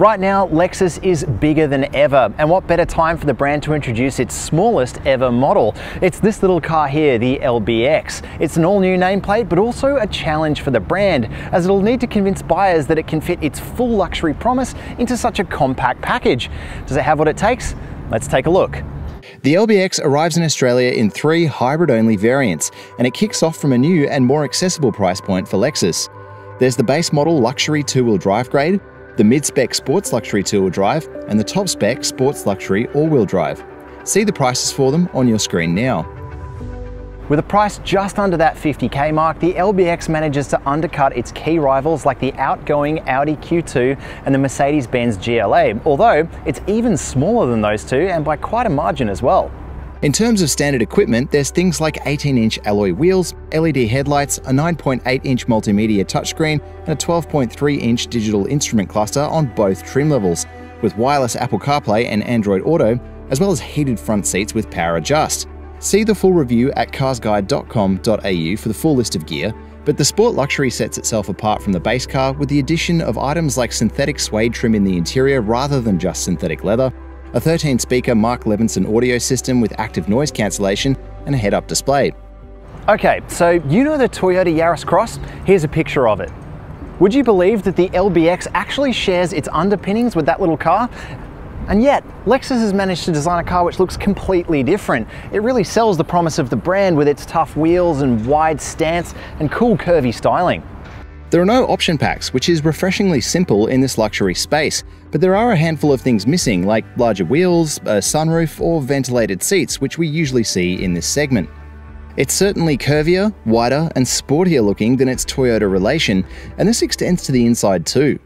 Right now, Lexus is bigger than ever, and what better time for the brand to introduce its smallest ever model? It's this little car here, the LBX. It's an all-new nameplate, but also a challenge for the brand, as it'll need to convince buyers that it can fit its full luxury promise into such a compact package. Does it have what it takes? Let's take a look. The LBX arrives in Australia in 3 hybrid-only variants, and it kicks off from a new and more accessible price point for Lexus. There's the base model luxury 2-wheel drive grade, the mid-spec sports luxury 2-wheel drive, and the top-spec sports luxury all-wheel drive. See the prices for them on your screen now. With a price just under that 50k mark, the LBX manages to undercut its key rivals like the outgoing Audi Q2 and the Mercedes-Benz GLA, although it's even smaller than those two and by quite a margin as well. In terms of standard equipment, there's things like 18-inch alloy wheels, LED headlights, a 9.8-inch multimedia touchscreen, and a 12.3-inch digital instrument cluster on both trim levels, with wireless Apple CarPlay and Android Auto, as well as heated front seats with power adjust. See the full review at carsguide.com.au for the full list of gear, but the Sport Luxury sets itself apart from the base car with the addition of items like synthetic suede trim in the interior rather than just synthetic leather, a 13-speaker Mark Levinson audio system with active noise cancellation, and a head-up display. Okay, so you know the Toyota Yaris Cross? Here's a picture of it. Would you believe that the LBX actually shares its underpinnings with that little car? And yet, Lexus has managed to design a car which looks completely different. It really sells the promise of the brand with its tough wheels and wide stance and cool curvy styling. There are no option packs, which is refreshingly simple in this luxury space, but there are a handful of things missing, like larger wheels, a sunroof, or ventilated seats, which we usually see in this segment. It's certainly curvier, wider, and sportier looking than its Toyota relation, and this extends to the inside too.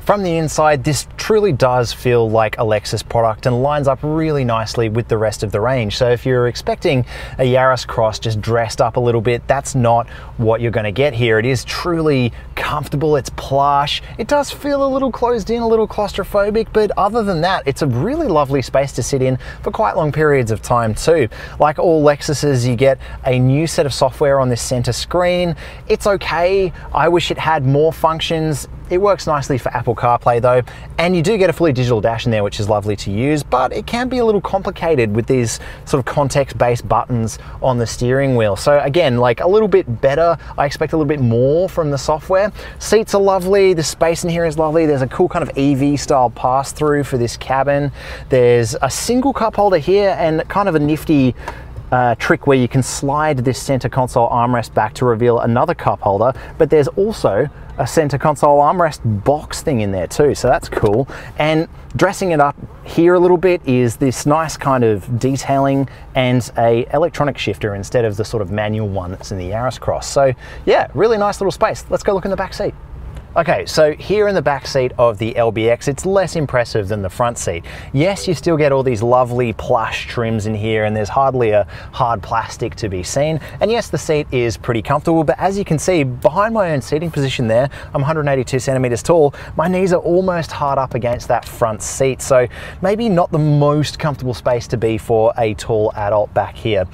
From the inside, this truly does feel like a Lexus product and lines up really nicely with the rest of the range. So if you're expecting a Yaris Cross just dressed up a little bit, that's not what you're going to get here. It is truly comfortable, it's plush, it does feel a little closed in, a little claustrophobic, but other than that, it's a really lovely space to sit in for quite long periods of time too. Like all Lexuses, you get a new set of software on this center screen. It's okay, I wish it had more functions. It works nicely for Apple CarPlay though, and you do get a fully digital dash in there, which is lovely to use, but it can be a little complicated with these sort of context-based buttons on the steering wheel. So again, like a little bit better. I expect a little bit more from the software. Seats are lovely, the space in here is lovely. There's a cool kind of EV style pass-through for this cabin. There's a single cup holder here and kind of a nifty trick where you can slide this center console armrest back to reveal another cup holder, but there's also a center console armrest box thing in there too, so that's cool. And dressing it up here a little bit is this nice kind of detailing and a electronic shifter instead of the sort of manual one that's in the Yaris Cross. So yeah, really nice little space. Let's go look in the back seat. Okay, so here in the back seat of the LBX, it's less impressive than the front seat. Yes, you still get all these lovely plush trims in here and there's hardly a hard plastic to be seen. And yes, the seat is pretty comfortable, but as you can see, behind my own seating position there, I'm 182 centimeters tall, my knees are almost hard up against that front seat. So maybe not the most comfortable space to be for a tall adult back here.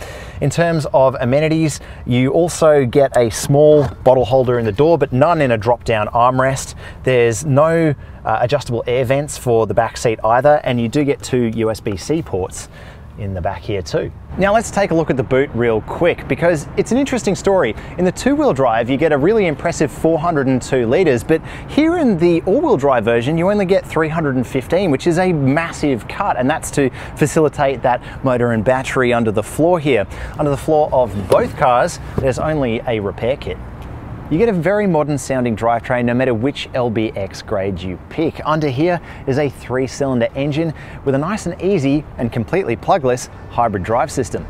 In terms of amenities, you also get a small bottle holder in the door, but none in a drop-down armrest. There's no adjustable air vents for the back seat either, and you do get 2 USB-C ports in the back here too. Now let's take a look at the boot real quick, because it's an interesting story. In the 2-wheel drive, you get a really impressive 402 litres, but here in the all-wheel drive version, you only get 315, which is a massive cut, and that's to facilitate that motor and battery under the floor here. Under the floor of both cars, there's only a repair kit. You get a very modern sounding drivetrain no matter which LBX grade you pick. Under here is a 3-cylinder engine with a nice and easy and completely plugless hybrid drive system.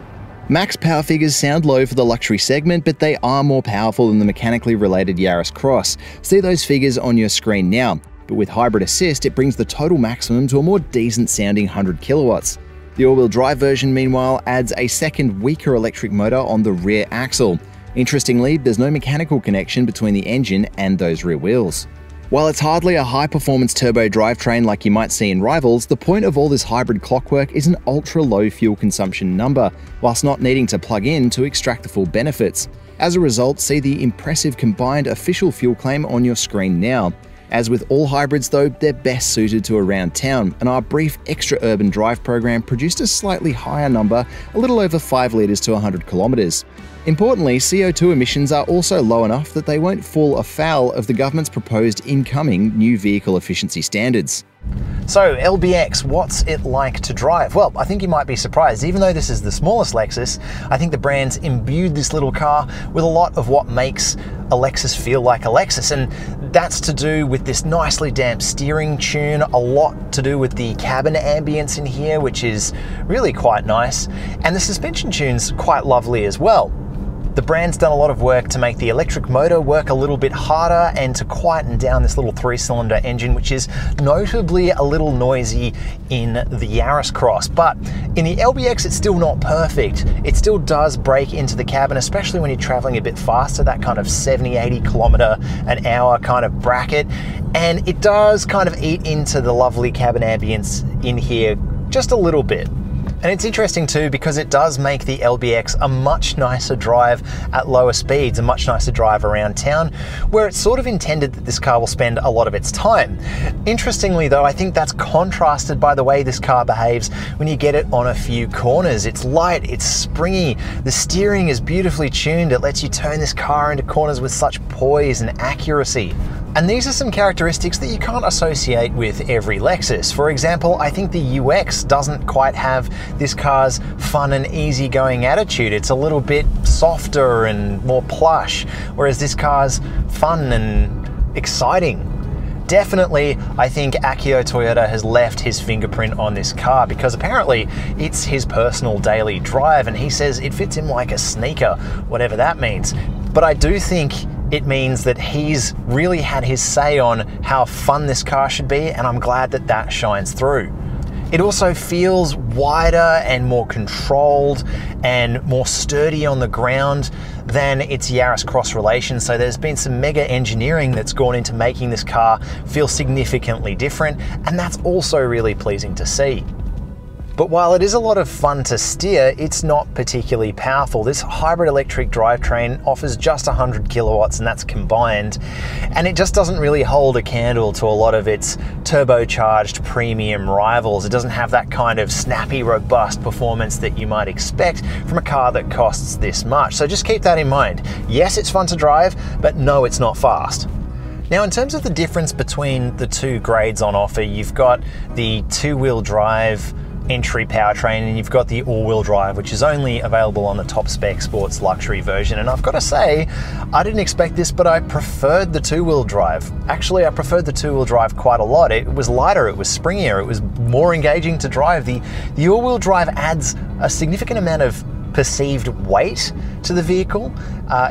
Max power figures sound low for the luxury segment, but they are more powerful than the mechanically related Yaris Cross. See those figures on your screen now, but with hybrid assist, it brings the total maximum to a more decent sounding 100 kilowatts. The all-wheel drive version, meanwhile, adds a second weaker electric motor on the rear axle. Interestingly, there's no mechanical connection between the engine and those rear wheels. While it's hardly a high-performance turbo drivetrain like you might see in rivals, the point of all this hybrid clockwork is an ultra-low fuel consumption number, whilst not needing to plug in to extract the full benefits. As a result, see the impressive combined official fuel claim on your screen now. As with all hybrids though, they're best suited to around town, and our brief extra urban drive program produced a slightly higher number, a little over 5 litres to 100 kilometres. Importantly, CO2 emissions are also low enough that they won't fall afoul of the government's proposed incoming new vehicle efficiency standards. So LBX, what's it like to drive? Well, I think you might be surprised. Even though this is the smallest Lexus, I think the brand's imbued this little car with a lot of what makes a Lexus feel like a Lexus, and that's to do with this nicely damped steering tune, a lot to do with the cabin ambience in here, which is really quite nice, and the suspension tune's quite lovely as well. The brand's done a lot of work to make the electric motor work a little bit harder and to quieten down this little 3-cylinder engine, which is notably a little noisy in the Yaris Cross. But in the LBX, it's still not perfect. It still does break into the cabin, especially when you're traveling a bit faster, that kind of 70, 80 kilometer an hour kind of bracket. And it does kind of eat into the lovely cabin ambience in here just a little bit. And it's interesting too because it does make the LBX a much nicer drive at lower speeds, a much nicer drive around town, where it's sort of intended that this car will spend a lot of its time. Interestingly though, I think that's contrasted by the way this car behaves when you get it on a few corners. It's light, it's springy, the steering is beautifully tuned, it lets you turn this car into corners with such poise and accuracy. And these are some characteristics that you can't associate with every Lexus. For example, I think the UX doesn't quite have this car's fun and easygoing attitude. It's a little bit softer and more plush, whereas this car's fun and exciting. Definitely, I think Akio Toyota has left his fingerprint on this car because apparently it's his personal daily drive, and he says it fits him like a sneaker, whatever that means. But I do think it means that he's really had his say on how fun this car should be, and I'm glad that that shines through. It also feels wider and more controlled and more sturdy on the ground than its Yaris Cross relation, so there's been some mega engineering that's gone into making this car feel significantly different, and that's also really pleasing to see. But while it is a lot of fun to steer, it's not particularly powerful. This hybrid electric drivetrain offers just 100 kilowatts, and that's combined, and it just doesn't really hold a candle to a lot of its turbocharged premium rivals. It doesn't have that kind of snappy, robust performance that you might expect from a car that costs this much. So just keep that in mind. Yes, it's fun to drive, but no, it's not fast. Now, in terms of the difference between the two grades on offer, you've got the two-wheel drive entry powertrain, and you've got the all-wheel drive, which is only available on the top spec sports luxury version. And I've got to say, I didn't expect this, but I preferred the two-wheel drive. Actually, I preferred the two-wheel drive quite a lot. It was lighter, it was springier, it was more engaging to drive. The all-wheel drive adds a significant amount of perceived weight to the vehicle.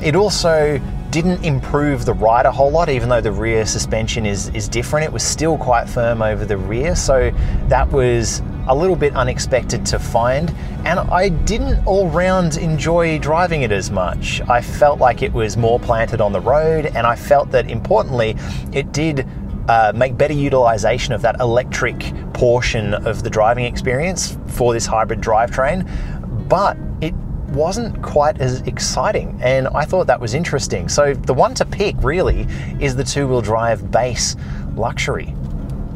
It also didn't improve the ride a whole lot, even though the rear suspension is different. It was still quite firm over the rear, so that was a little bit unexpected to find, and I didn't all round enjoy driving it as much. I felt like it was more planted on the road, and I felt that importantly it did make better utilization of that electric portion of the driving experience for this hybrid drivetrain, but it wasn't quite as exciting, and I thought that was interesting. So the one to pick really is the two-wheel drive base luxury.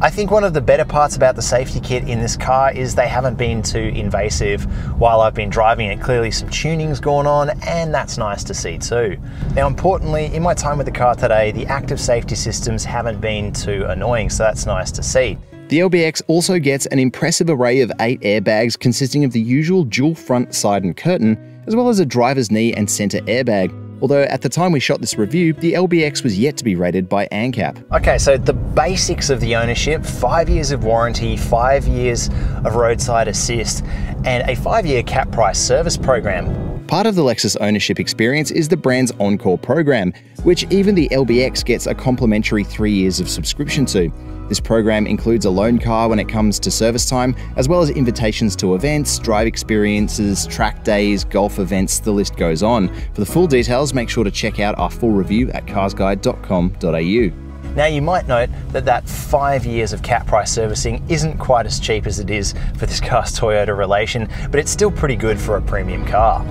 I think one of the better parts about the safety kit in this car is they haven't been too invasive while I've been driving it. Clearly some tuning's gone on, and that's nice to see too. Now, importantly, in my time with the car today, the active safety systems haven't been too annoying, so that's nice to see. The LBX also gets an impressive array of 8 airbags consisting of the usual dual front, side and curtain, as well as a driver's knee and center airbag. Although at the time we shot this review, the LBX was yet to be rated by ANCAP. Okay, so the basics of the ownership: 5 years of warranty, 5 years of roadside assist, and a 5-year cap price service program. Part of the Lexus ownership experience is the brand's Encore program, which even the LBX gets a complimentary 3 years of subscription to. This program includes a loan car when it comes to service time, as well as invitations to events, drive experiences, track days, golf events, the list goes on. For the full details, make sure to check out our full review at carsguide.com.au. Now, you might note that 5 years of cap price servicing isn't quite as cheap as it is for this car's Toyota relation, but it's still pretty good for a premium car.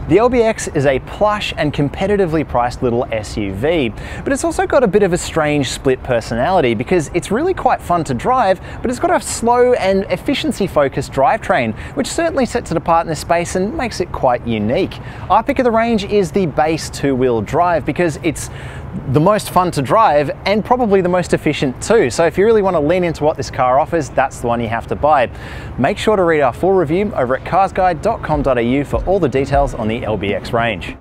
The LBX is a plush and competitively priced little SUV, but it's also got a bit of a strange split personality because it's really quite fun to drive, but it's got a slow and efficiency-focused drivetrain, which certainly sets it apart in this space and makes it quite unique. Our pick of the range is the base two-wheel drive because it's the most fun to drive and probably the most efficient too. So if you really want to lean into what this car offers, that's the one you have to buy. Make sure to read our full review over at carsguide.com.au for all the details on the LBX range.